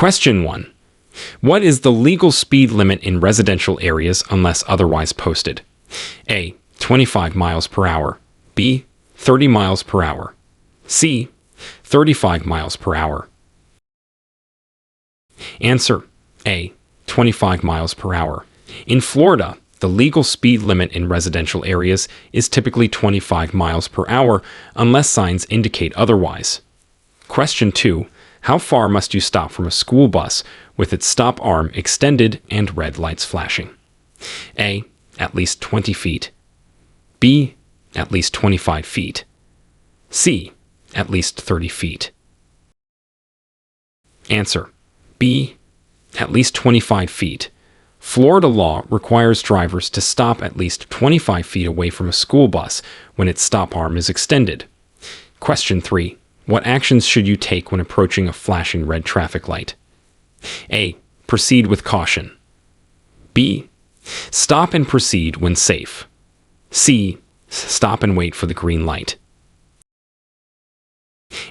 Question 1. What is the legal speed limit in residential areas unless otherwise posted? A. 25 miles per hour. B. 30 miles per hour. C. 35 miles per hour. Answer: A. 25 miles per hour. In Florida, the legal speed limit in residential areas is typically 25 miles per hour unless signs indicate otherwise. Question 2. How far must you stop from a school bus with its stop arm extended and red lights flashing? A. At least 20 feet. B. At least 25 feet. C. At least 30 feet. Answer: B. At least 25 feet. Florida law requires drivers to stop at least 25 feet away from a school bus when its stop arm is extended. Question 3. What actions should you take when approaching a flashing red traffic light? A. Proceed with caution. B. Stop and proceed when safe. C. Stop and wait for the green light.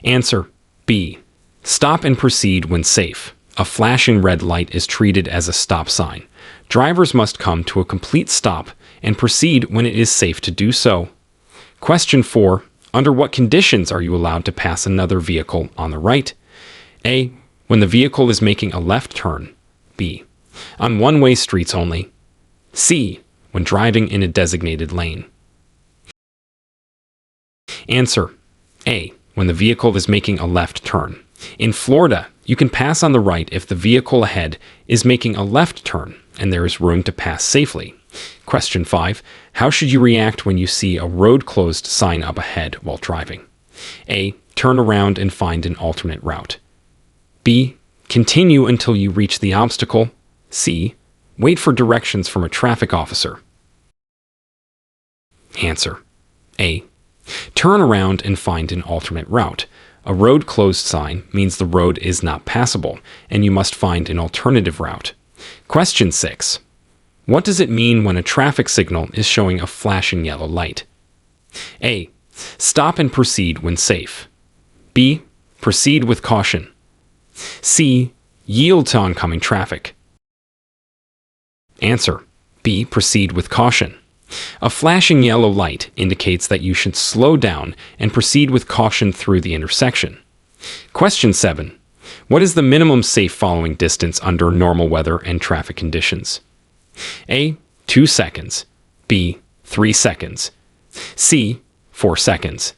Answer: B. Stop and proceed when safe. A flashing red light is treated as a stop sign. Drivers must come to a complete stop and proceed when it is safe to do so. Question 4. Under what conditions are you allowed to pass another vehicle on the right? A. When the vehicle is making a left turn. B. On one-way streets only. C. When driving in a designated lane. Answer: A. When the vehicle is making a left turn. In Florida, you can pass on the right if the vehicle ahead is making a left turn and there is room to pass safely. Question 5. How should you react when you see a road closed sign up ahead while driving? A. Turn around and find an alternate route. B. Continue until you reach the obstacle. C. Wait for directions from a traffic officer. Answer: A. Turn around and find an alternate route. A road closed sign means the road is not passable, and you must find an alternative route. Question 6. What does it mean when a traffic signal is showing a flashing yellow light? A. Stop and proceed when safe. B. Proceed with caution. C. Yield to oncoming traffic. Answer: B. Proceed with caution. A flashing yellow light indicates that you should slow down and proceed with caution through the intersection. Question 7. What is the minimum safe following distance under normal weather and traffic conditions? A. 2 seconds. B. 3 seconds. C. 4 seconds.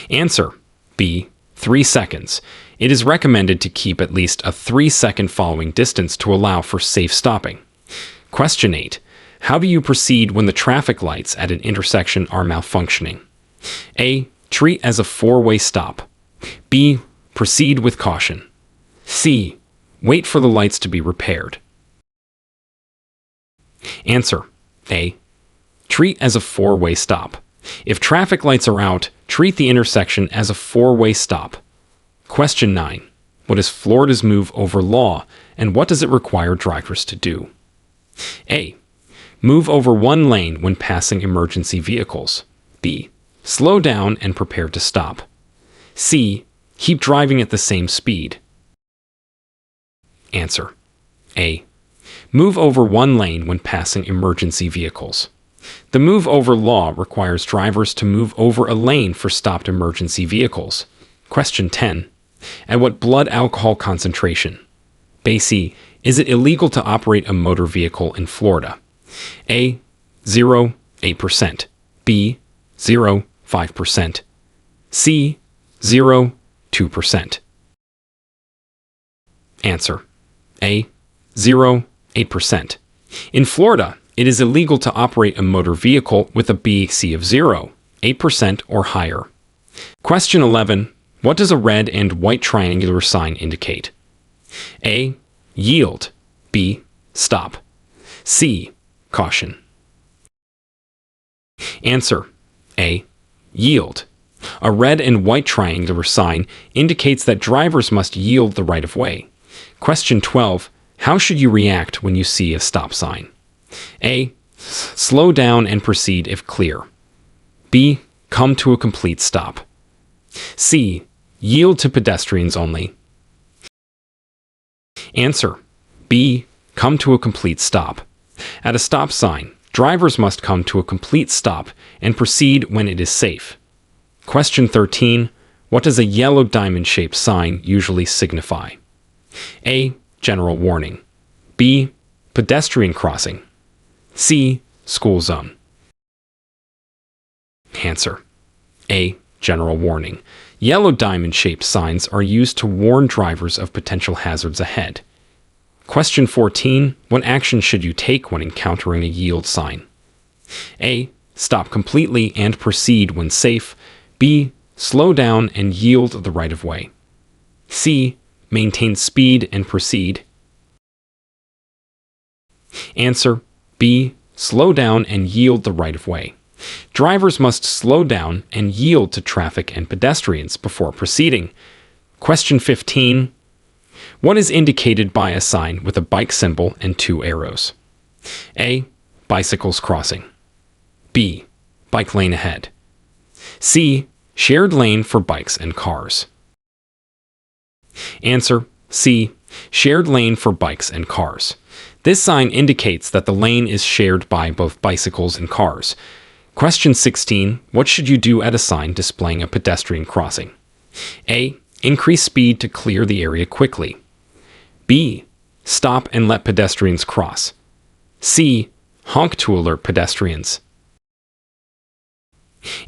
Answer: B. 3 seconds. It is recommended to keep at least a 3-second following distance to allow for safe stopping. Question 8. How do you proceed when the traffic lights at an intersection are malfunctioning? A. Treat as a 4-way stop. B. Proceed with caution. C. Wait for the lights to be repaired. Answer: A. Treat as a 4-way stop. If traffic lights are out, treat the intersection as a 4-way stop. Question 9. What is Florida's move over law, and what does it require drivers to do? A. Move over one lane when passing emergency vehicles. B. Slow down and prepare to stop. C. Keep driving at the same speed. Answer: A. Move over one lane when passing emergency vehicles. The move over law requires drivers to move over a lane for stopped emergency vehicles. Question 10. At what blood alcohol concentration? C. Is it illegal to operate a motor vehicle in Florida? A. 0.8%. B. 0.5%. C. 0.2%. Answer: A. 0.8%. In Florida, it is illegal to operate a motor vehicle with a BAC of 0.8% or higher. Question 11. What does a red and white triangular sign indicate? A. Yield. B. Stop. C. Caution. Answer: A. Yield. A red and white triangular sign indicates that drivers must yield the right of way. Question 12. How should you react when you see a stop sign? A. Slow down and proceed if clear. B. Come to a complete stop. C. Yield to pedestrians only. Answer: B. Come to a complete stop. At a stop sign, drivers must come to a complete stop and proceed when it is safe. Question 13. What does a yellow diamond-shaped sign usually signify? A. General warning. B. Pedestrian crossing. C. School zone. Answer: A. General warning. Yellow diamond-shaped signs are used to warn drivers of potential hazards ahead. Question 14. What action should you take when encountering a yield sign? A. Stop completely and proceed when safe. B. Slow down and yield the right-of-way. C. Maintain speed and proceed. Answer: B. Slow down and yield the right-of-way. Drivers must slow down and yield to traffic and pedestrians before proceeding. Question 15. What is indicated by a sign with a bike symbol and 2 arrows? A. Bicycles crossing. B. Bike lane ahead. C. Shared lane for bikes and cars. Answer: C. Shared lane for bikes and cars. This sign indicates that the lane is shared by both bicycles and cars. Question 16. What should you do at a sign displaying a pedestrian crossing? A. Increase speed to clear the area quickly. B. Stop and let pedestrians cross. C. Honk to alert pedestrians.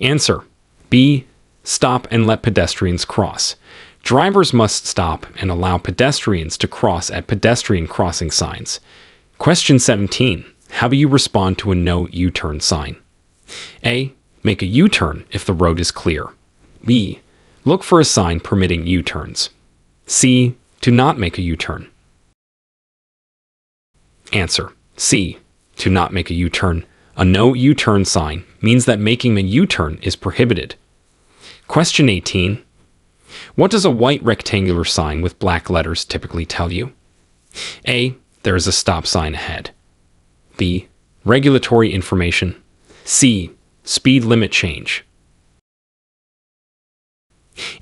Answer: B. Stop and let pedestrians cross. Drivers must stop and allow pedestrians to cross at pedestrian crossing signs. Question 17. How do you respond to a no U-turn sign? A. Make a U-turn if the road is clear. B. Look for a sign permitting U-turns. C. Do not make a U-turn. Answer: C. Do not make a U-turn. A no U-turn sign means that making a U-turn is prohibited. Question 18. What does a white rectangular sign with black letters typically tell you? A. There is a stop sign ahead. B. Regulatory information. C. Speed limit change.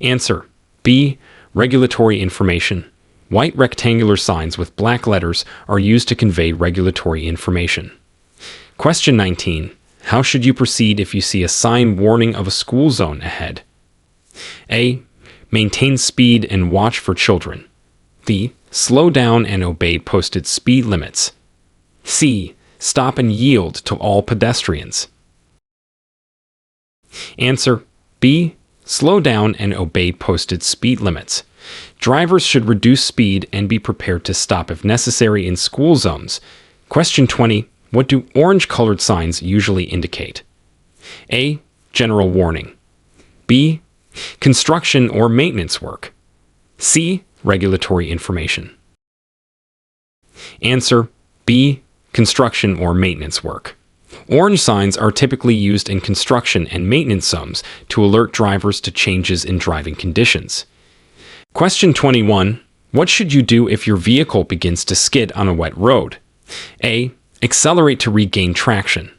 Answer: B. Regulatory information. White rectangular signs with black letters are used to convey regulatory information. Question 19. How should you proceed if you see a sign warning of a school zone ahead? A. Maintain speed and watch for children. B. Slow down and obey posted speed limits. C. Stop and yield to all pedestrians. Answer: B. Slow down and obey posted speed limits. Drivers should reduce speed and be prepared to stop if necessary in school zones. Question 20. What do orange-colored signs usually indicate? A. General warning. B. Construction or maintenance work. C. Regulatory information. Answer: B. Construction or maintenance work. Orange signs are typically used in construction and maintenance zones to alert drivers to changes in driving conditions. Question 21. What should you do if your vehicle begins to skid on a wet road? A. Accelerate to regain traction.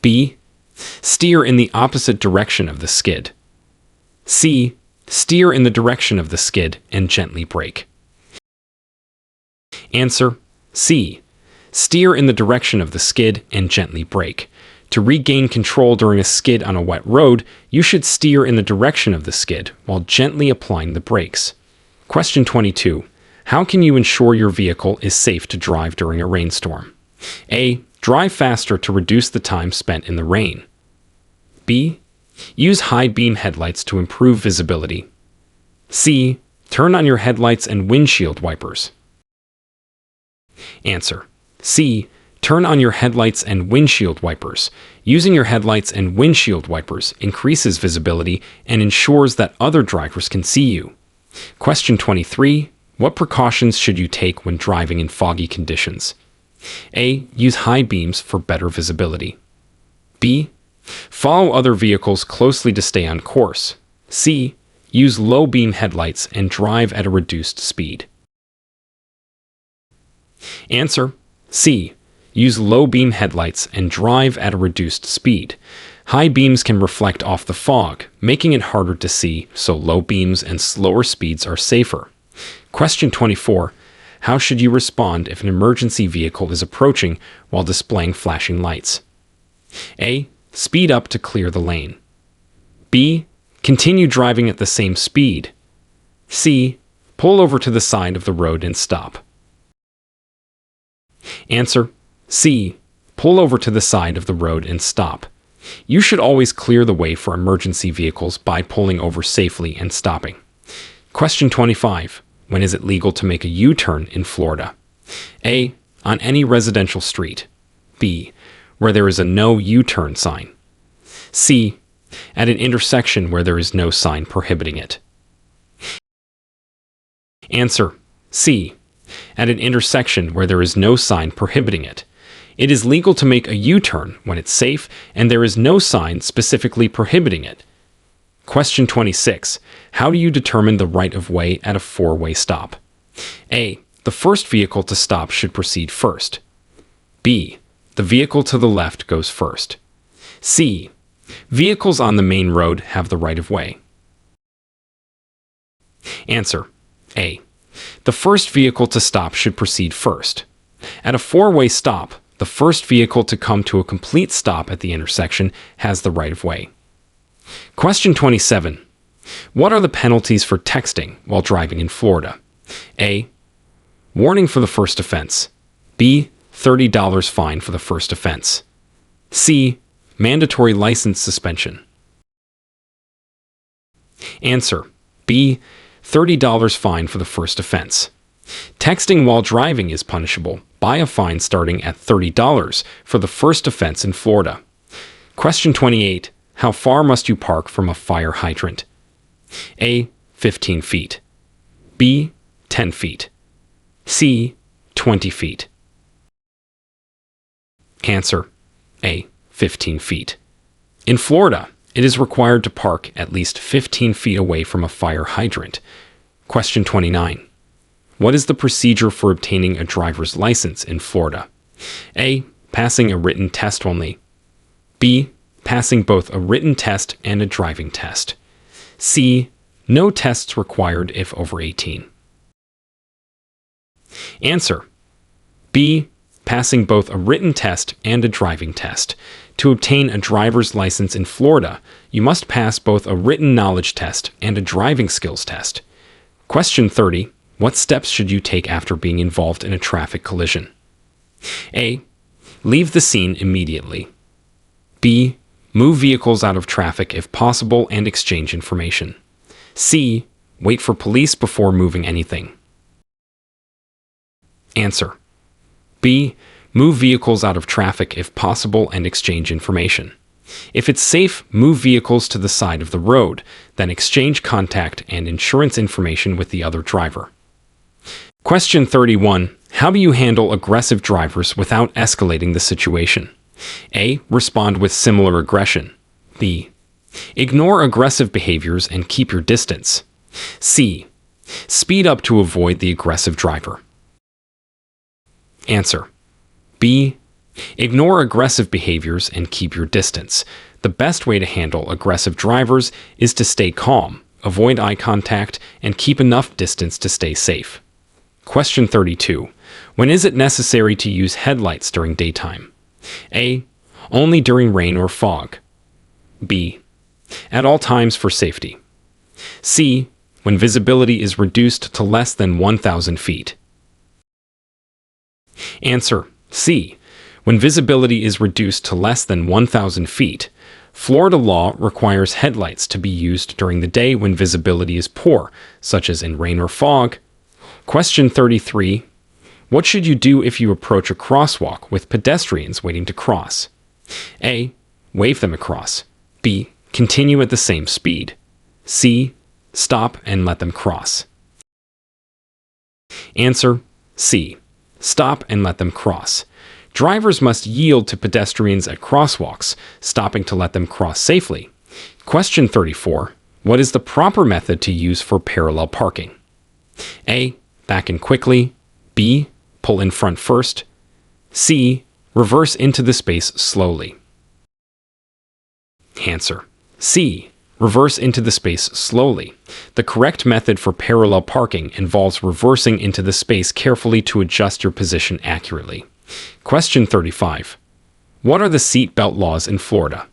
B. Steer in the opposite direction of the skid. C. Steer in the direction of the skid and gently brake. Answer: C. Steer in the direction of the skid and gently brake. To regain control during a skid on a wet road, you should steer in the direction of the skid while gently applying the brakes. Question 22. How can you ensure your vehicle is safe to drive during a rainstorm? A. Drive faster to reduce the time spent in the rain. B. Use high-beam headlights to improve visibility. C. Turn on your headlights and windshield wipers. Answer: C. Turn on your headlights and windshield wipers. Using your headlights and windshield wipers increases visibility and ensures that other drivers can see you. Question 23. What precautions should you take when driving in foggy conditions? A. Use high beams for better visibility. B. Follow other vehicles closely to stay on course. C. Use low beam headlights and drive at a reduced speed. Answer: C. Use low beam headlights and drive at a reduced speed. High beams can reflect off the fog, making it harder to see, so low beams and slower speeds are safer. Question 24. How should you respond if an emergency vehicle is approaching while displaying flashing lights? A. Speed up to clear the lane. B. Continue driving at the same speed. C. Pull over to the side of the road and stop. Answer: C. Pull over to the side of the road and stop. You should always clear the way for emergency vehicles by pulling over safely and stopping. Question 25. When is it legal to make a U-turn in Florida? A. On any residential street. B. Where there is a no U-turn sign. C. At an intersection where there is no sign prohibiting it. Answer: C. At an intersection where there is no sign prohibiting it. It is legal to make a U-turn when it's safe and there is no sign specifically prohibiting it. Question 26. How do you determine the right-of-way at a four-way stop? A. The first vehicle to stop should proceed first. B. The vehicle to the left goes first. C. Vehicles on the main road have the right-of-way. Answer: A. The first vehicle to stop should proceed first. At a four-way stop, the first vehicle to come to a complete stop at the intersection has the right-of-way. Question 27. What are the penalties for texting while driving in Florida? A. Warning for the first offense. B. $30 fine for the first offense. C. Mandatory license suspension. Answer: B. $30 fine for the first offense. Texting while driving is punishable by a fine starting at $30 for the first offense in Florida. Question 28. How far must you park from a fire hydrant? A. 15 feet. B. 10 feet. C. 20 feet. Answer: A. 15 feet. In Florida, it is required to park at least 15 feet away from a fire hydrant. Question 29. What is the procedure for obtaining a driver's license in Florida? A. Passing a written test only. B. Passing both a written test and a driving test. C. No tests required if over 18. Answer: B. Passing both a written test and a driving test. To obtain a driver's license in Florida, you must pass both a written knowledge test and a driving skills test. Question 30. What steps should you take after being involved in a traffic collision? A. Leave the scene immediately. B. Move vehicles out of traffic if possible and exchange information. C. Wait for police before moving anything. Answer: B. Move vehicles out of traffic if possible and exchange information. If it's safe, move vehicles to the side of the road, then exchange contact and insurance information with the other driver. Question 31. How do you handle aggressive drivers without escalating the situation? A. Respond with similar aggression. B. Ignore aggressive behaviors and keep your distance. C. Speed up to avoid the aggressive driver. Answer: B. Ignore aggressive behaviors and keep your distance. The best way to handle aggressive drivers is to stay calm, avoid eye contact, and keep enough distance to stay safe. Question 32. When is it necessary to use headlights during daytime? A. Only during rain or fog. B. At all times for safety. C. When visibility is reduced to less than 1,000 feet. Answer: C. When visibility is reduced to less than 1,000 feet. Florida law requires headlights to be used during the day when visibility is poor, such as in rain or fog. Question 33. What should you do if you approach a crosswalk with pedestrians waiting to cross? A. Wave them across. B. Continue at the same speed. C. Stop and let them cross. Answer: C. Stop and let them cross. Drivers must yield to pedestrians at crosswalks, stopping to let them cross safely. Question 34. What is the proper method to use for parallel parking? A. Back in quickly. B. Pull in front first. C. Reverse into the space slowly. Answer: C. Reverse into the space slowly. The correct method for parallel parking involves reversing into the space carefully to adjust your position accurately. Question 35. What are the seat belt laws in Florida?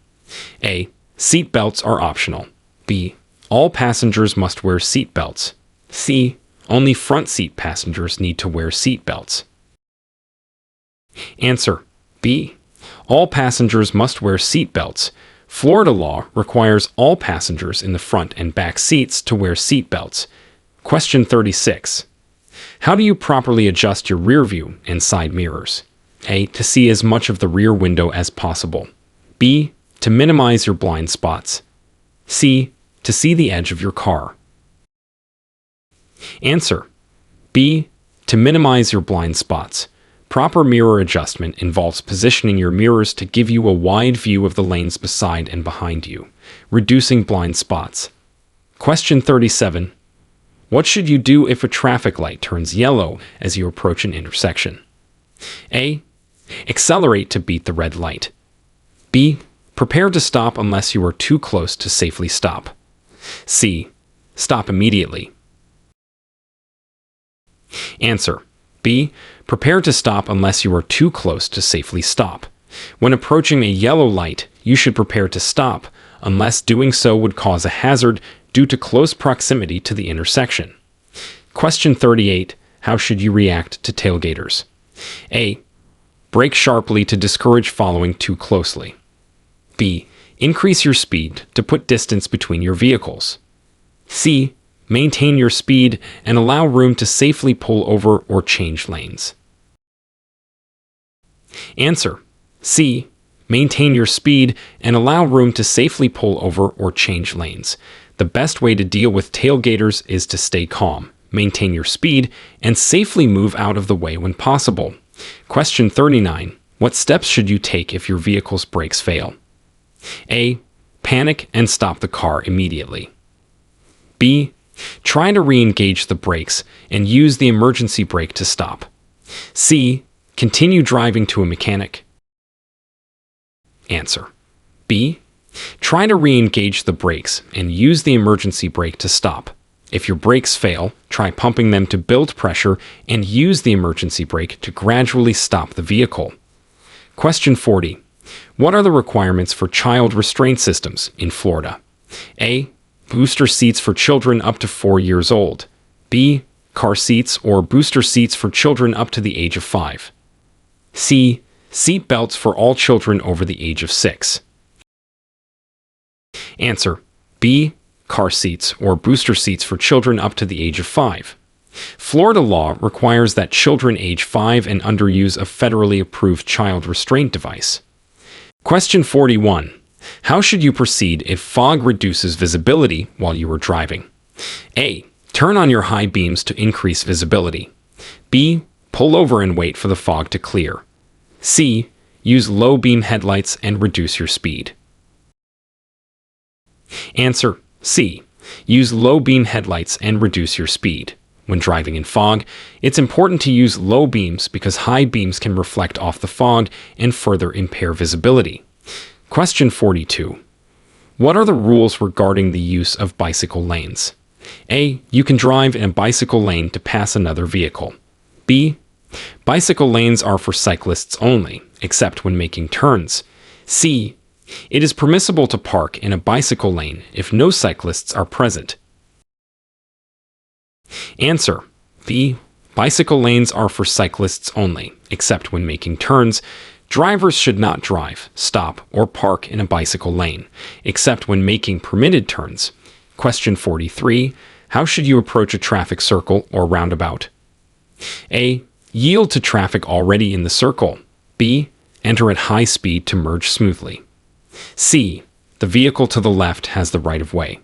A. Seat belts are optional. B. All passengers must wear seat belts. C. Only front seat passengers need to wear seat belts. Answer. B. All passengers must wear seat belts. Florida law requires all passengers in the front and back seats to wear seat belts. Question 36. How do you properly adjust your rear view and side mirrors? A. To see as much of the rear window as possible. B. To minimize your blind spots. C. To see the edge of your car. Answer. B. To minimize your blind spots. Proper mirror adjustment involves positioning your mirrors to give you a wide view of the lanes beside and behind you, reducing blind spots. Question 37. What should you do if a traffic light turns yellow as you approach an intersection? A. Accelerate to beat the red light. B. Prepare to stop unless you are too close to safely stop. C. Stop immediately. Answer. B. Prepare to stop unless you are too close to safely stop. When approaching a yellow light, you should prepare to stop, unless doing so would cause a hazard due to close proximity to the intersection. Question 38. How should you react to tailgaters? A. Brake sharply to discourage following too closely. B. Increase your speed to put distance between your vehicles. C. Maintain your speed and allow room to safely pull over or change lanes. Answer. C. Maintain your speed and allow room to safely pull over or change lanes. The best way to deal with tailgaters is to stay calm, maintain your speed, and safely move out of the way when possible. Question 39. What steps should you take if your vehicle's brakes fail? A. Panic and stop the car immediately. B. Try to re-engage the brakes and use the emergency brake to stop. C. Continue driving to a mechanic. Answer. B. Try to re-engage the brakes and use the emergency brake to stop. If your brakes fail, try pumping them to build pressure and use the emergency brake to gradually stop the vehicle. Question 40. What are the requirements for child restraint systems in Florida? A. Booster seats for children up to 4 years old. B. Car seats or booster seats for children up to the age of 5. C. Seat belts for all children over the age of 6. Answer. B. Car seats or booster seats for children up to the age of 5. Florida law requires that children age 5 and under use a federally approved child restraint device. Question 41. How should you proceed if fog reduces visibility while you are driving? A. Turn on your high beams to increase visibility. B. Pull over and wait for the fog to clear. C. Use low beam headlights and reduce your speed. Answer. C. Use low beam headlights and reduce your speed. When driving in fog, it's important to use low beams because high beams can reflect off the fog and further impair visibility. Question 42. What are the rules regarding the use of bicycle lanes? A. You can drive in a bicycle lane to pass another vehicle. B. Bicycle lanes are for cyclists only, except when making turns. C. It is permissible to park in a bicycle lane if no cyclists are present. Answer. B. Bicycle lanes are for cyclists only, except when making turns. Drivers should not drive, stop, or park in a bicycle lane, except when making permitted turns. Question 43. How should you approach a traffic circle or roundabout? A. Yield to traffic already in the circle. B. Enter at high speed to merge smoothly. C. The vehicle to the left has the right of way.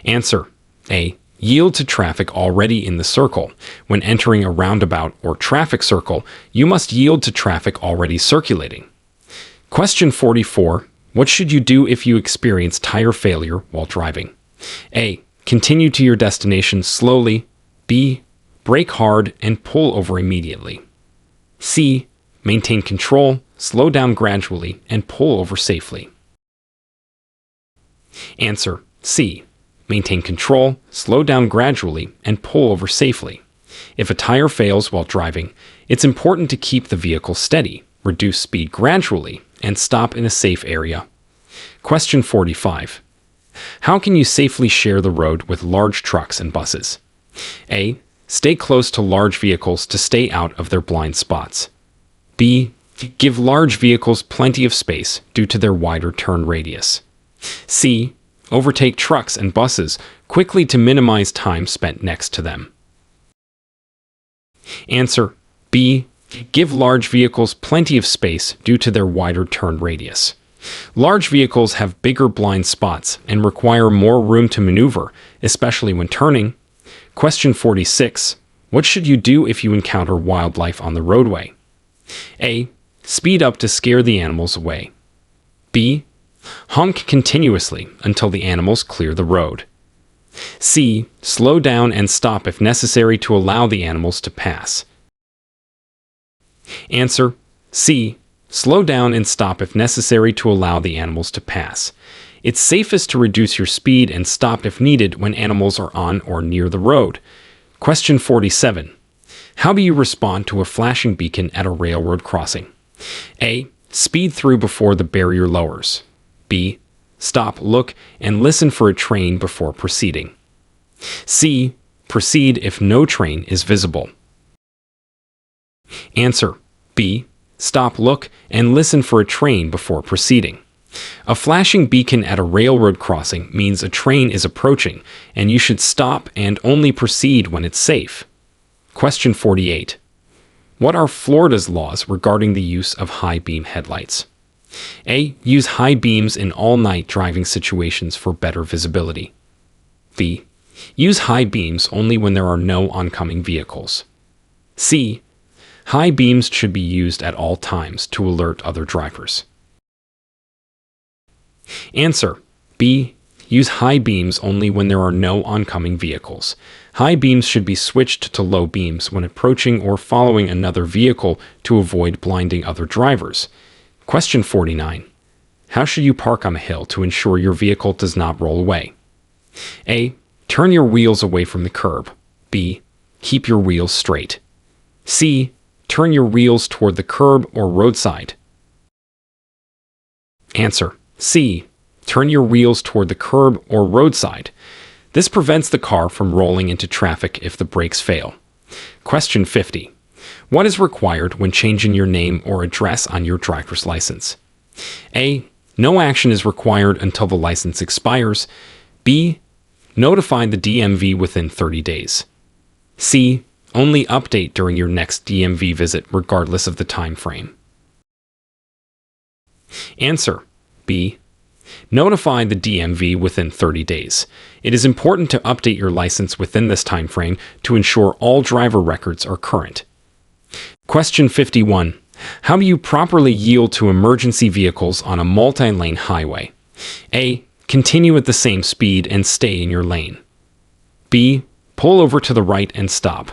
Answer. A. Yield to traffic already in the circle. When entering a roundabout or traffic circle, you must yield to traffic already circulating. Question 44. What should you do if you experience tire failure while driving? A. Continue to your destination slowly. B. Brake hard and pull over immediately. C. Maintain control, slow down gradually, and pull over safely. Answer C. Maintain control, slow down gradually, and pull over safely. If a tire fails while driving, it's important to keep the vehicle steady, reduce speed gradually, and stop in a safe area. Question 45. How can you safely share the road with large trucks and buses? A. Stay close to large vehicles to stay out of their blind spots. B. Give large vehicles plenty of space due to their wider turn radius. C. Overtake trucks and buses quickly to minimize time spent next to them. Answer B. Give large vehicles plenty of space due to their wider turn radius. Large vehicles have bigger blind spots and require more room to maneuver, especially when turning. Question 46. What should you do if you encounter wildlife on the roadway? A. Speed up to scare the animals away. B. Honk continuously until the animals clear the road. C. Slow down and stop if necessary to allow the animals to pass. Answer C. Slow down and stop if necessary to allow the animals to pass. It's safest to reduce your speed and stop if needed when animals are on or near the road. Question 47. How do you respond to a flashing beacon at a railroad crossing? A. Speed through before the barrier lowers. B. Stop, look, and listen for a train before proceeding. C. Proceed if no train is visible. Answer B. Stop, look, and listen for a train before proceeding. A flashing beacon at a railroad crossing means a train is approaching, and you should stop and only proceed when it's safe. Question 48. What are Florida's laws regarding the use of high-beam headlights? A. Use high beams in all-night driving situations for better visibility. B. Use high beams only when there are no oncoming vehicles. C. High beams should be used at all times to alert other drivers. Answer B. Use high beams only when there are no oncoming vehicles. High beams should be switched to low beams when approaching or following another vehicle to avoid blinding other drivers. Question 49. How should you park on a hill to ensure your vehicle does not roll away? A. Turn your wheels away from the curb. B. Keep your wheels straight. C. Turn your wheels toward the curb or roadside. Answer C. Turn your wheels toward the curb or roadside. This prevents the car from rolling into traffic if the brakes fail. Question 50. What is required when changing your name or address on your driver's license? A. No action is required until the license expires. B. Notify the DMV within 30 days. C. Only update during your next DMV visit regardless of the time frame. Answer B. Notify the DMV within 30 days. It is important to update your license within this time frame to ensure all driver records are current. Question 51. How do you properly yield to emergency vehicles on a multi-lane highway? A. Continue at the same speed and stay in your lane. B. Pull over to the right and stop.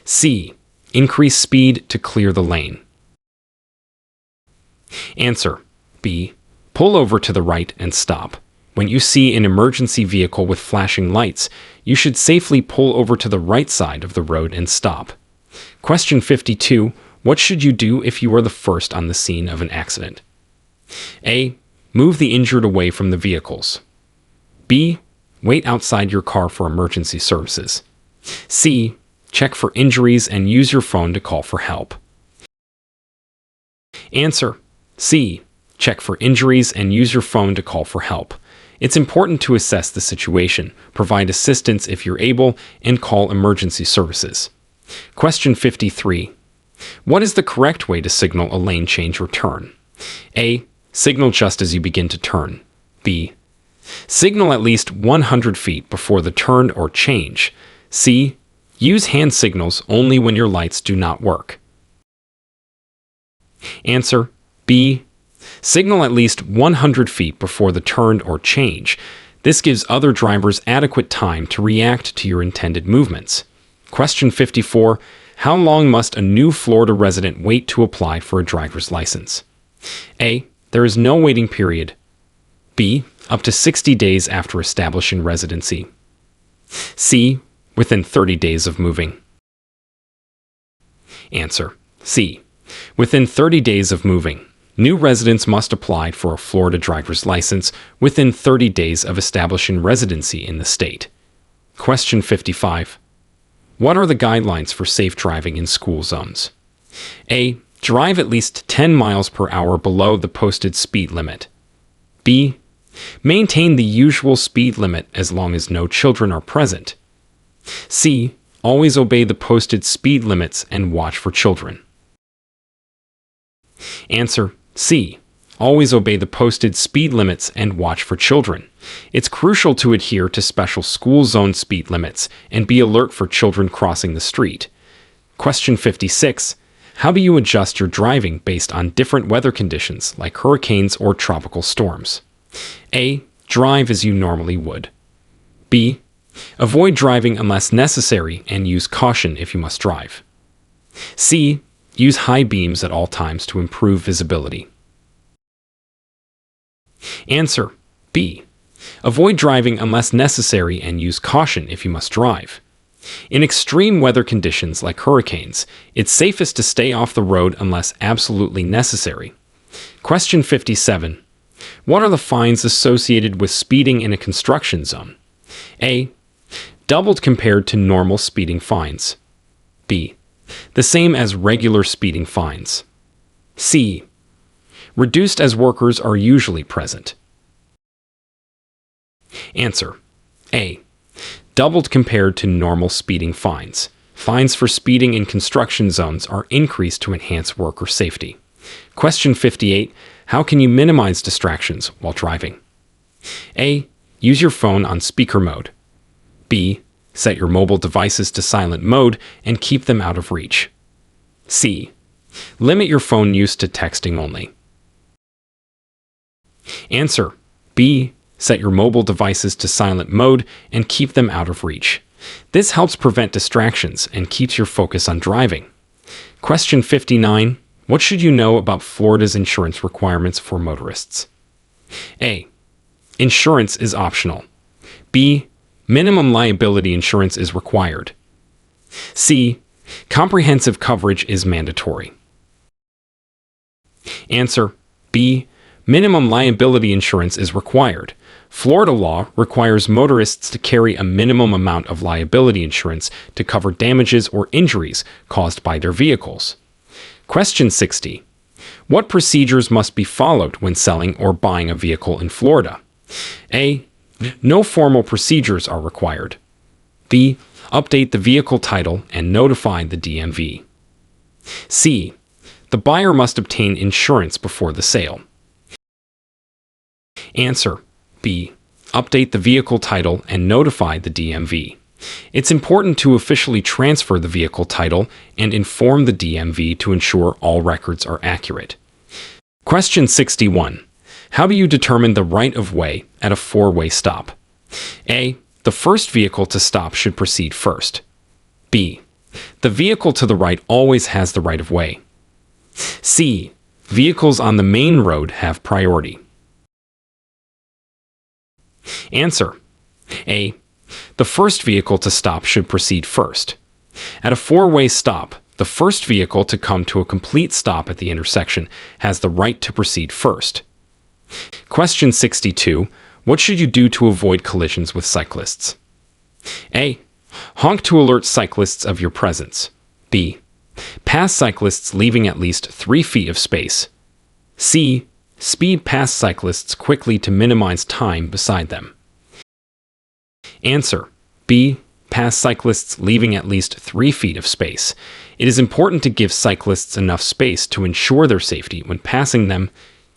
C. Increase speed to clear the lane. Answer B. Pull over to the right and stop. When you see an emergency vehicle with flashing lights, you should safely pull over to the right side of the road and stop. Question 52. What should you do if you are the first on the scene of an accident? A. Move the injured away from the vehicles. B. Wait outside your car for emergency services. C. Check for injuries and use your phone to call for help. Answer C. Check for injuries and use your phone to call for help. It's important to assess the situation, provide assistance if you're able, and call emergency services. Question 53. What is the correct way to signal a lane change or turn? A. Signal just as you begin to turn. B. Signal at least 100 feet before the turn or change. C. Use hand signals only when your lights do not work. Answer B. Signal at least 100 feet before the turn or change. This gives other drivers adequate time to react to your intended movements. Question 54. How long must a new Florida resident wait to apply for a driver's license? A. There is no waiting period. B. up to 60 days after establishing residency. C. Within 30 days of moving. Answer: C. Within 30 days of moving. New residents must apply for a Florida driver's license within 30 days of establishing residency in the state. Question 55. What are the guidelines for safe driving in school zones? A. Drive at least 10 miles per hour below the posted speed limit. B. Maintain the usual speed limit as long as no children are present. C. Always obey the posted speed limits and watch for children. Answer: C. Always obey the posted speed limits and watch for children. It's crucial to adhere to special school zone speed limits and be alert for children crossing the street. Question 56. How do you adjust your driving based on different weather conditions like hurricanes or tropical storms? A. Drive as you normally would. B. Avoid driving unless necessary and use caution if you must drive. C. Use high beams at all times to improve visibility. Answer: B. Avoid driving unless necessary and use caution if you must drive. In extreme weather conditions like hurricanes, it's safest to stay off the road unless absolutely necessary. Question 57. What are the fines associated with speeding in a construction zone? A. Doubled compared to normal speeding fines. B. The same as regular speeding fines. C. Reduced as workers are usually present. Answer: A. Doubled compared to normal speeding fines. Fines for speeding in construction zones are increased to enhance worker safety. Question 58. How can you minimize distractions while driving? A. Use your phone on speaker mode. B. Set your mobile devices to silent mode and keep them out of reach. C. Limit your phone use to texting only. Answer: B. Set your mobile devices to silent mode and keep them out of reach. This helps prevent distractions and keeps your focus on driving. Question 59. What should you know about Florida's insurance requirements for motorists? A. Insurance is optional. B. Minimum liability insurance is required. C. Comprehensive coverage is mandatory. Answer: B. Minimum liability insurance is required. Florida law requires motorists to carry a minimum amount of liability insurance to cover damages or injuries caused by their vehicles. Question 60. What procedures must be followed when selling or buying a vehicle in Florida? A. No formal procedures are required. B. Update the vehicle title and notify the DMV. C. The buyer must obtain insurance before the sale. Answer: B. Update the vehicle title and notify the DMV. It's important to officially transfer the vehicle title and inform the DMV to ensure all records are accurate. Question 61. How do you determine the right-of-way at a four-way stop? A. The first vehicle to stop should proceed first. B. The vehicle to the right always has the right-of-way. C. Vehicles on the main road have priority. Answer: A. The first vehicle to stop should proceed first. At a four-way stop, the first vehicle to come to a complete stop at the intersection has the right to proceed first. Question 62. What should you do to avoid collisions with cyclists? A. Honk to alert cyclists of your presence. B. Pass cyclists leaving at least 3 feet of space. C. Speed past cyclists quickly to minimize time beside them. Answer: B. Pass cyclists leaving at least 3 feet of space. It is important to give cyclists enough space to ensure their safety when passing them.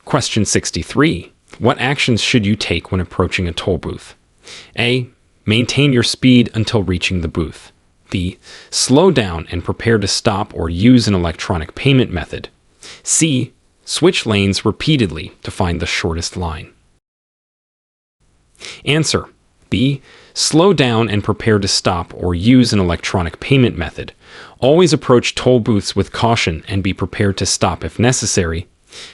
Question 63. What actions should you take when approaching a toll booth? A. Maintain your speed until reaching the booth. B. Slow down and prepare to stop or use an electronic payment method. C. Switch lanes repeatedly to find the shortest line. Answer: B. Slow down and prepare to stop or use an electronic payment method. Always approach toll booths with caution and be prepared to stop if necessary.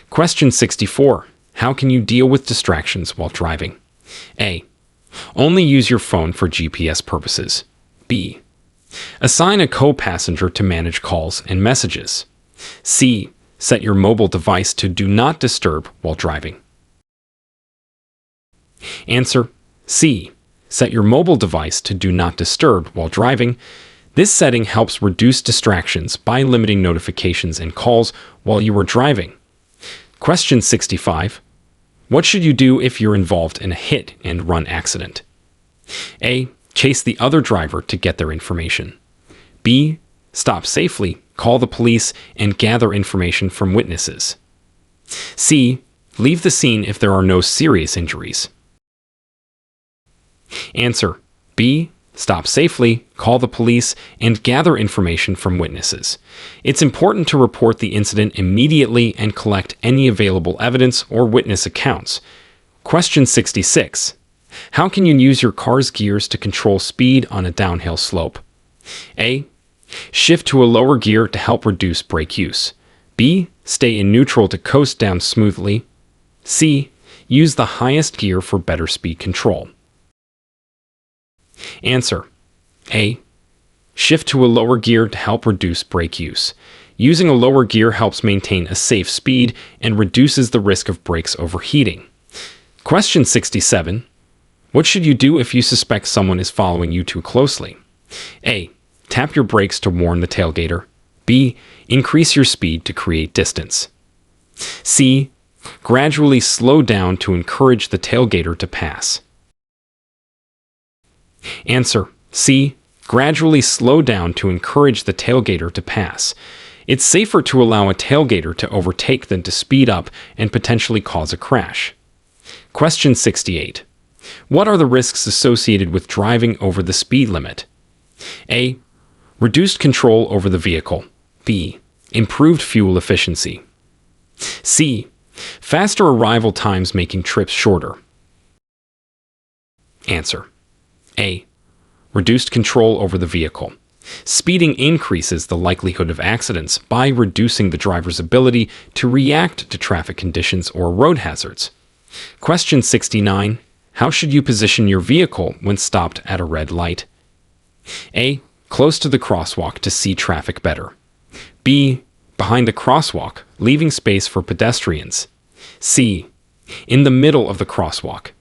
Question 64. How can you deal with distractions while driving? A. Only use your phone for GPS purposes. B. Assign a co-passenger to manage calls and messages. C. Set your mobile device to Do Not Disturb while driving. Answer: C. Set your mobile device to Do Not Disturb while driving. This setting helps reduce distractions by limiting notifications and calls while you are driving. Question 65. What should you do if you're involved in a hit-and-run accident? A. Chase the other driver to get their information. B. Stop safely, call the police, and gather information from witnesses. C. Leave the scene if there are no serious injuries. Answer: B. Stop safely, call the police, and gather information from witnesses. It's important to report the incident immediately and collect any available evidence or witness accounts. Question 66. How can you use your car's gears to control speed on a downhill slope? A. Shift to a lower gear to help reduce brake use. B. Stay in neutral to coast down smoothly. C. Use the highest gear for better speed control. Answer: A. Shift to a lower gear to help reduce brake use. Using a lower gear helps maintain a safe speed and reduces the risk of brakes overheating. Question 67. What should you do if you suspect someone is following you too closely? A. Tap your brakes to warn the tailgater. B. Increase your speed to create distance. C. Gradually slow down to encourage the tailgater to pass. Answer: C. Gradually slow down to encourage the tailgater to pass. It's safer to allow a tailgater to overtake than to speed up and potentially cause a crash. Question 68. What are the risks associated with driving over the speed limit? A. Reduced control over the vehicle. B. Improved fuel efficiency. C. Faster arrival times making trips shorter. Answer: A. Reduced control over the vehicle. Speeding increases the likelihood of accidents by reducing the driver's ability to react to traffic conditions or road hazards. Question 69. How should you position your vehicle when stopped at a red light? A. Close to the crosswalk to see traffic better. B. Behind the crosswalk, leaving space for pedestrians. C. In the middle of the crosswalk.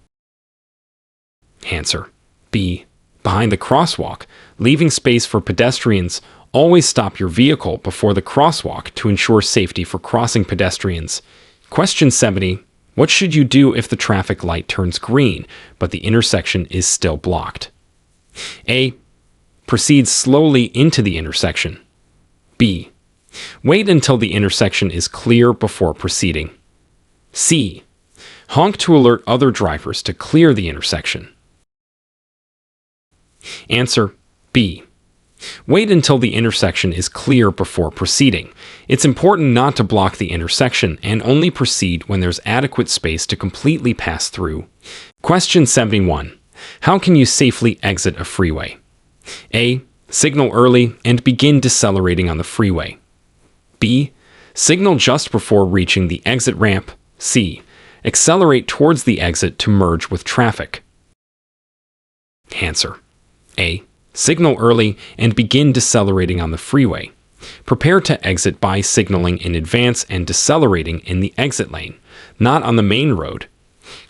Answer: B. Behind the crosswalk, leaving space for pedestrians. Always stop your vehicle before the crosswalk to ensure safety for crossing pedestrians. Question 70. What should you do if the traffic light turns green, but the intersection is still blocked? A. Proceed slowly into the intersection. B. Wait until the intersection is clear before proceeding. C. Honk to alert other drivers to clear the intersection. Answer: B. Wait until the intersection is clear before proceeding. It's important not to block the intersection and only proceed when there's adequate space to completely pass through. Question 71. How can you safely exit a freeway? A. Signal early and begin decelerating on the freeway. B. Signal just before reaching the exit ramp. C. Accelerate towards the exit to merge with traffic. Answer: A. Signal early and begin decelerating on the freeway. Prepare to exit by signaling in advance and decelerating in the exit lane, not on the main road.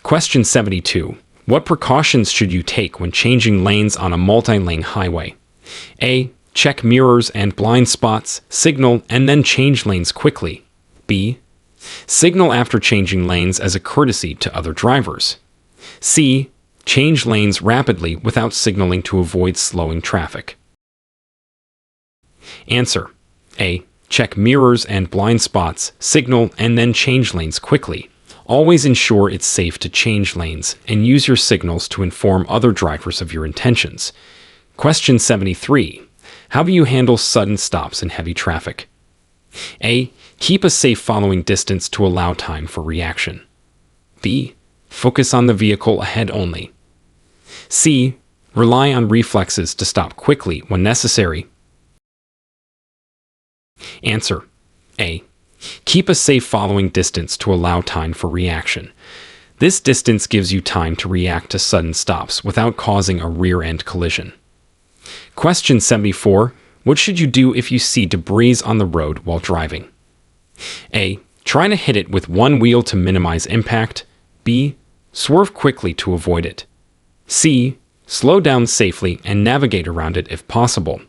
Question 72. What precautions should you take when changing lanes on a multi-lane highway? A. Check mirrors and blind spots, signal, and then change lanes quickly. B. Signal after changing lanes as a courtesy to other drivers. C. Change lanes rapidly without signaling to avoid slowing traffic. Answer: A. Check mirrors and blind spots, signal, and then change lanes quickly. Always ensure it's safe to change lanes and use your signals to inform other drivers of your intentions. Question 73. How do you handle sudden stops in heavy traffic? A. Keep a safe following distance to allow time for reaction. B. Focus on the vehicle ahead only. C. Rely on reflexes to stop quickly when necessary. Answer: A. Keep a safe following distance to allow time for reaction. This distance gives you time to react to sudden stops without causing a rear-end collision. Question 74. What should you do if you see debris on the road while driving? A. Try to hit it with one wheel to minimize impact. B. Swerve quickly to avoid it. C. Slow down safely and navigate around it if possible.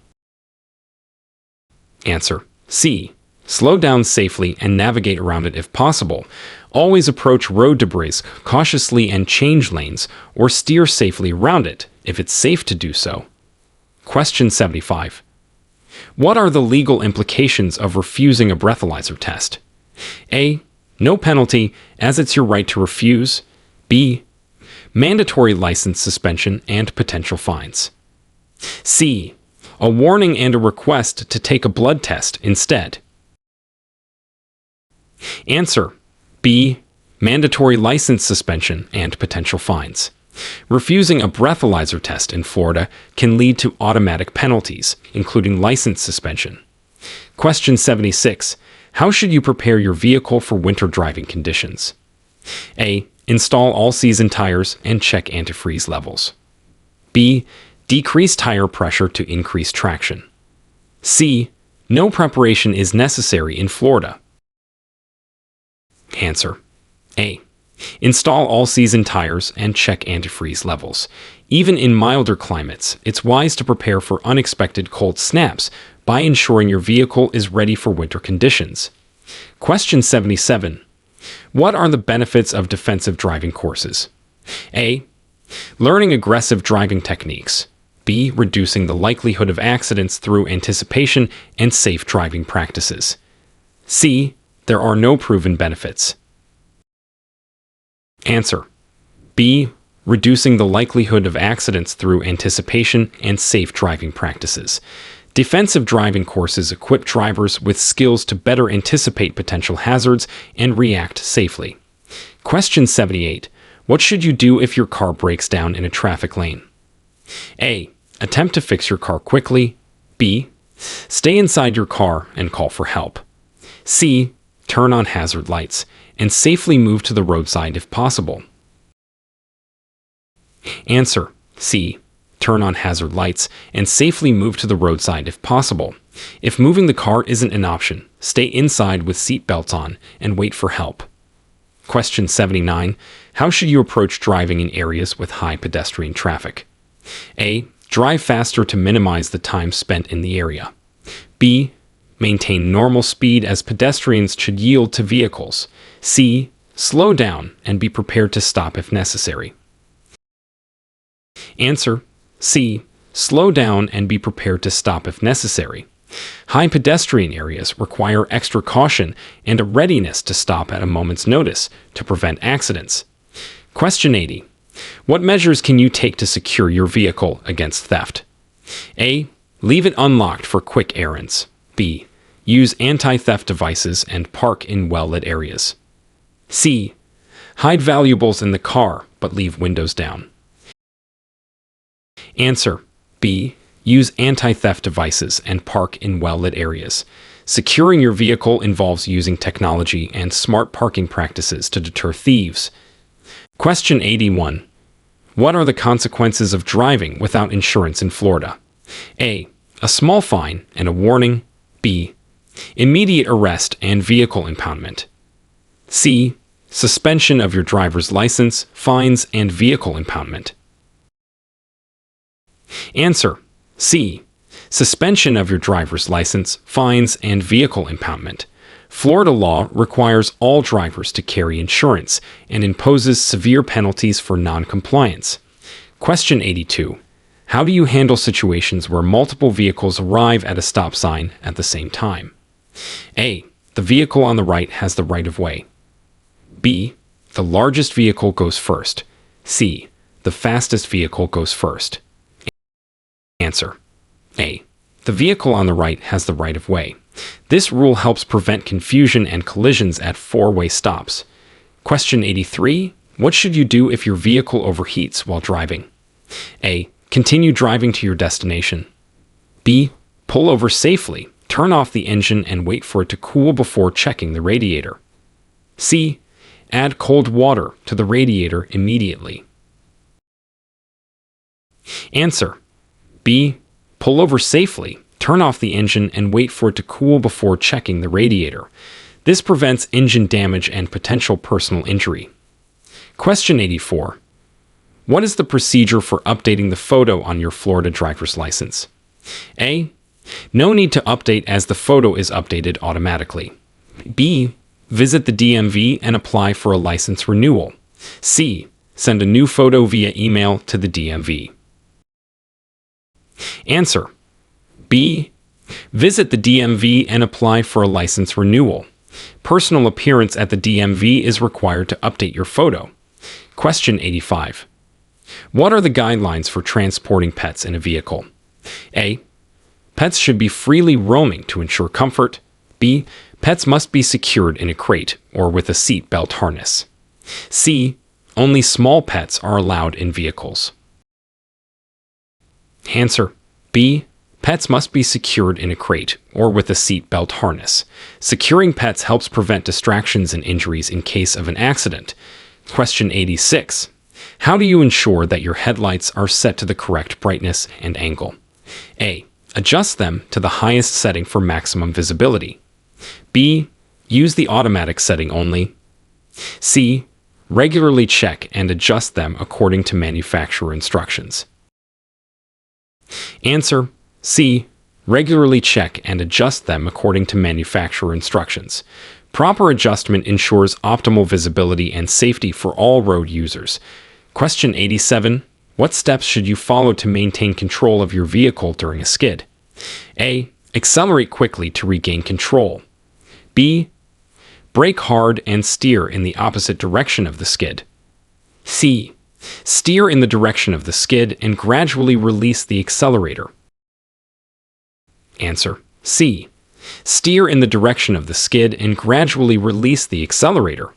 Answer. C. Slow down safely and navigate around it if possible. Always approach road debris cautiously and change lanes, or steer safely around it if it's safe to do so. Question 75. What are the legal implications of refusing a breathalyzer test? A. No penalty, as it's your right to refuse. B. Mandatory license suspension and potential fines. C. A warning and a request to take a blood test instead. Answer. B. Mandatory license suspension and potential fines. Refusing a breathalyzer test in Florida can lead to automatic penalties, including license suspension. Question 76. How should you prepare your vehicle for winter driving conditions? A. Install all-season tires and check antifreeze levels. B. Decrease tire pressure to increase traction. C. No preparation is necessary in Florida. Answer. A. Install all-season tires and check antifreeze levels. Even in milder climates, it's wise to prepare for unexpected cold snaps by ensuring your vehicle is ready for winter conditions. Question 77. What are the benefits of defensive driving courses? A. Learning aggressive driving techniques. B. Reducing the likelihood of accidents through anticipation and safe driving practices. C. There are no proven benefits. Answer. B. Reducing the likelihood of accidents through anticipation and safe driving practices. Defensive driving courses equip drivers with skills to better anticipate potential hazards and react safely. Question 78. What should you do if your car breaks down in a traffic lane? A. Attempt to fix your car quickly. B. Stay inside your car and call for help. C. Turn on hazard lights and safely move to the roadside if possible. Answer. C. Turn on hazard lights and safely move to the roadside if possible. If moving the car isn't an option, stay inside with seat belts on and wait for help. Question 79. How should you approach driving in areas with high pedestrian traffic? A. Drive faster to minimize the time spent in the area. B. Maintain normal speed as pedestrians should yield to vehicles. C. Slow down and be prepared to stop if necessary. Answer. C. Slow down and be prepared to stop if necessary. High pedestrian areas require extra caution and a readiness to stop at a moment's notice to prevent accidents. Question 80. What measures can you take to secure your vehicle against theft? A. Leave it unlocked for quick errands. B. Use anti-theft devices and park in well-lit areas. C. Hide valuables in the car, but leave windows down. Answer. B. Use anti-theft devices and park in well-lit areas. Securing your vehicle involves using technology and smart parking practices to deter thieves. Question 81. What are the consequences of driving without insurance in Florida? A. A small fine and a warning. B. Immediate arrest and vehicle impoundment. C. Suspension of your driver's license, fines, and vehicle impoundment. Answer. C. Suspension of your driver's license, fines, and vehicle impoundment. Florida law requires all drivers to carry insurance and imposes severe penalties for non-compliance. Question 82. How do you handle situations where multiple vehicles arrive at a stop sign at the same time? A. The vehicle on the right has the right of way. B. The largest vehicle goes first. C. The fastest vehicle goes first. Answer. A. The vehicle on the right has the right of way. This rule helps prevent confusion and collisions at four-way stops. Question 83. What should you do if your vehicle overheats while driving? A. Continue driving to your destination. B. Pull over safely, turn off the engine and wait for it to cool before checking the radiator. C. Add cold water to the radiator immediately. Answer: B. Pull over safely, turn off the engine, and wait for it to cool before checking the radiator. This prevents engine damage and potential personal injury. Question 84. What is the procedure for updating the photo on your Florida driver's license? A. No need to update as the photo is updated automatically. B. Visit the DMV and apply for a license renewal. C. Send a new photo via email to the DMV. Answer: B. Visit the DMV and apply for a license renewal. Personal appearance at the DMV is required to update your photo. Question 85. What are the guidelines for transporting pets in a vehicle? A. Pets should be freely roaming to ensure comfort. B. Pets must be secured in a crate or with a seat belt harness. C. Only small pets are allowed in vehicles. Answer: B. Pets must be secured in a crate or with a seat belt harness. Securing pets helps prevent distractions and injuries in case of an accident. Question 86. How do you ensure that your headlights are set to the correct brightness and angle? A. Adjust them to the highest setting for maximum visibility. B. Use the automatic setting only. C. Regularly check and adjust them according to manufacturer instructions. Answer: C. Regularly check and adjust them according to manufacturer instructions. Proper adjustment ensures optimal visibility and safety for all road users. Question 87. What steps should you follow to maintain control of your vehicle during a skid? A. Accelerate quickly to regain control. B. Brake hard and steer in the opposite direction of the skid. C. Steer in the direction of the skid and gradually release the accelerator. Answer: C. Steer in the direction of the skid and gradually release the accelerator.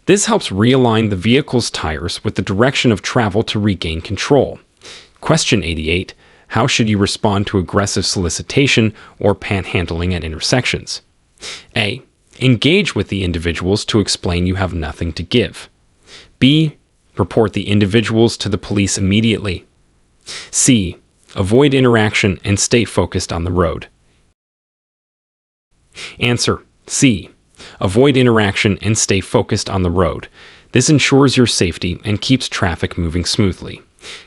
This helps realign the vehicle's tires with the direction of travel to regain control. Question 88. How should you respond to aggressive solicitation or panhandling at intersections? A. Engage with the individuals to explain you have nothing to give. B. Report the individuals to the police immediately. C. Avoid interaction and stay focused on the road. Answer: C. Avoid interaction and stay focused on the road. This ensures your safety and keeps traffic moving smoothly.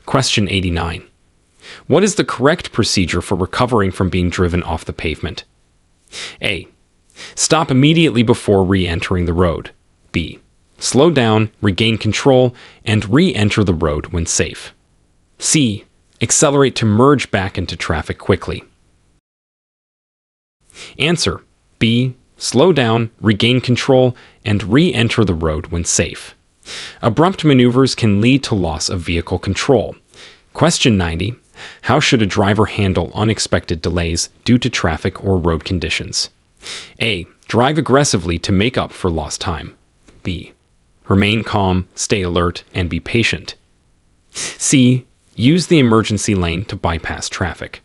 Question 89. What is the correct procedure for recovering from being driven off the pavement? A. Stop immediately before re-entering the road. B. Slow down, regain control, and re-enter the road when safe. C. Accelerate to merge back into traffic quickly. Answer: B. Slow down, regain control, and re-enter the road when safe. Abrupt maneuvers can lead to loss of vehicle control. Question 90. How should a driver handle unexpected delays due to traffic or road conditions? A. Drive aggressively to make up for lost time. B. Remain calm, stay alert, and be patient. C. Use the emergency lane to bypass traffic.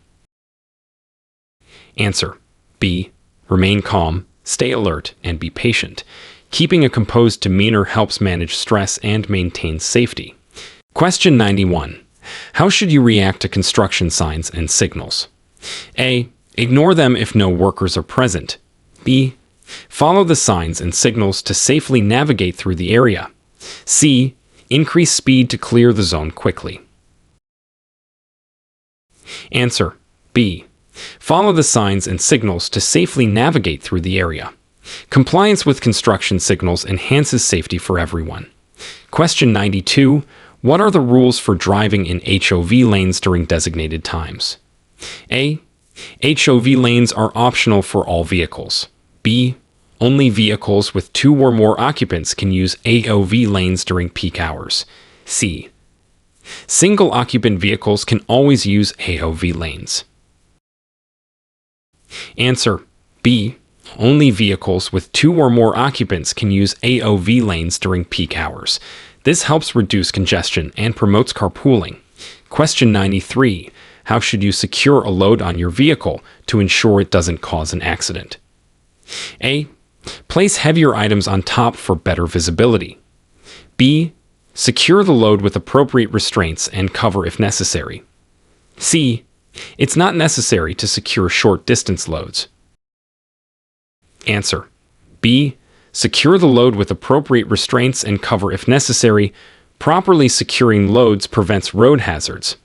Answer: B. Remain calm, stay alert, and be patient. Keeping a composed demeanor helps manage stress and maintain safety. Question 91. How should you react to construction signs and signals? A. Ignore them if no workers are present. B. Follow the signs and signals to safely navigate through the area. C. Increase speed to clear the zone quickly. Answer: B. Follow the signs and signals to safely navigate through the area. Compliance with construction signals enhances safety for everyone. Question 92. What are the rules for driving in HOV lanes during designated times? A. HOV lanes are optional for all vehicles. B. Only vehicles with 2 or more occupants can use AOV lanes during peak hours. C. Single occupant vehicles can always use AOV lanes. Answer: B. Only vehicles with 2 or more occupants can use AOV lanes during peak hours. This helps reduce congestion and promotes carpooling. Question 93. How should you secure a load on your vehicle to ensure it doesn't cause an accident? A. Place heavier items on top for better visibility. B. Secure the load with appropriate restraints and cover if necessary. C. It's not necessary to secure short-distance loads. Answer. B. Secure the load with appropriate restraints and cover if necessary. Properly securing loads prevents road hazards.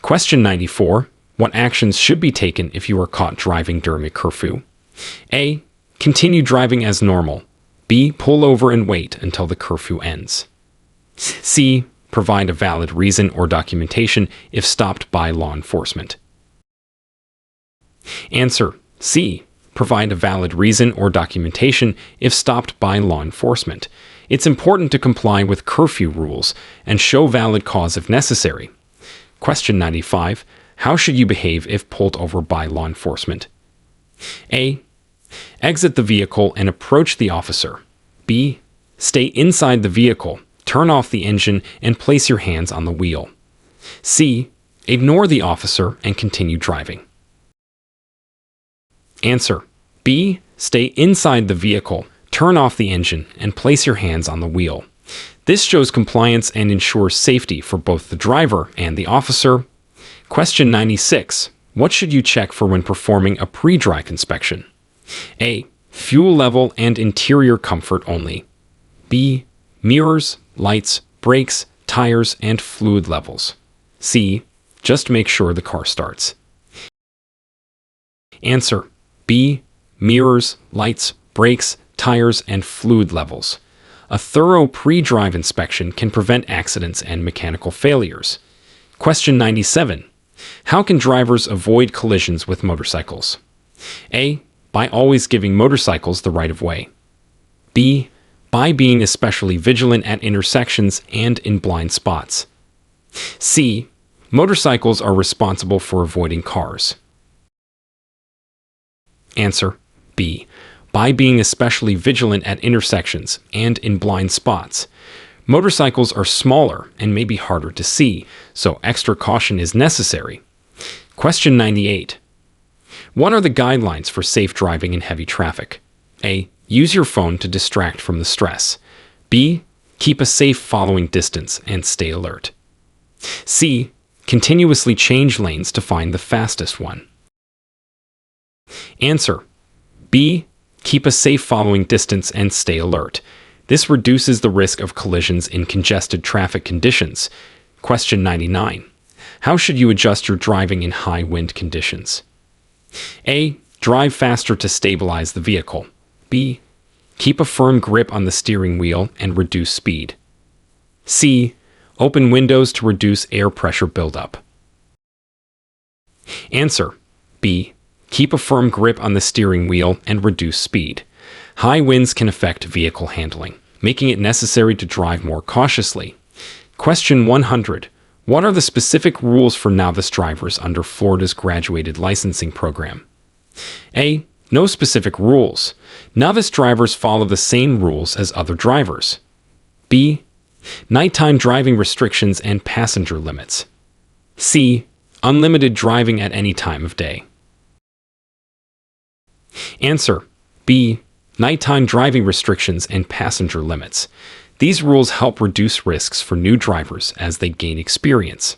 Question 94. What actions should be taken if you are caught driving during a curfew? A. Continue driving as normal. B. Pull over and wait until the curfew ends. C. Provide a valid reason or documentation if stopped by law enforcement. Answer. C. Provide a valid reason or documentation if stopped by law enforcement. It's important to comply with curfew rules and show valid cause if necessary. Question 95. How should you behave if pulled over by law enforcement? A. Exit the vehicle and approach the officer. B. Stay inside the vehicle, turn off the engine, and place your hands on the wheel. C. Ignore the officer and continue driving. Answer. B. Stay inside the vehicle, turn off the engine, and place your hands on the wheel. This shows compliance and ensures safety for both the driver and the officer. Question 96. What should you check for when performing a pre-drive inspection? A. Fuel level and interior comfort only. B. Mirrors, lights, brakes, tires, and fluid levels. C. Just make sure the car starts. Answer. B. Mirrors, lights, brakes, tires, and fluid levels. A thorough pre-drive inspection can prevent accidents and mechanical failures. Question 97. How can drivers avoid collisions with motorcycles? A. By always giving motorcycles the right of way. B. By being especially vigilant at intersections and in blind spots. C. Motorcycles are responsible for avoiding cars. Answer. B. By being especially vigilant at intersections and in blind spots. Motorcycles are smaller and may be harder to see, so extra caution is necessary. Question 98. What are the guidelines for safe driving in heavy traffic? A. Use your phone to distract from the stress. B. Keep a safe following distance and stay alert. C. Continuously change lanes to find the fastest one. Answer. B. Keep a safe following distance and stay alert. This reduces the risk of collisions in congested traffic conditions. Question 99. How should you adjust your driving in high wind conditions? A. Drive faster to stabilize the vehicle. B. Keep a firm grip on the steering wheel and reduce speed. C. Open windows to reduce air pressure buildup. Answer. B. Keep a firm grip on the steering wheel and reduce speed. High winds can affect vehicle handling, making it necessary to drive more cautiously. Question 100. What are the specific rules for novice drivers under Florida's graduated licensing program? A. No specific rules. Novice drivers follow the same rules as other drivers. B. Nighttime driving restrictions and passenger limits. C. Unlimited driving at any time of day. Answer. B. Nighttime driving restrictions and passenger limits. These rules help reduce risks for new drivers as they gain experience.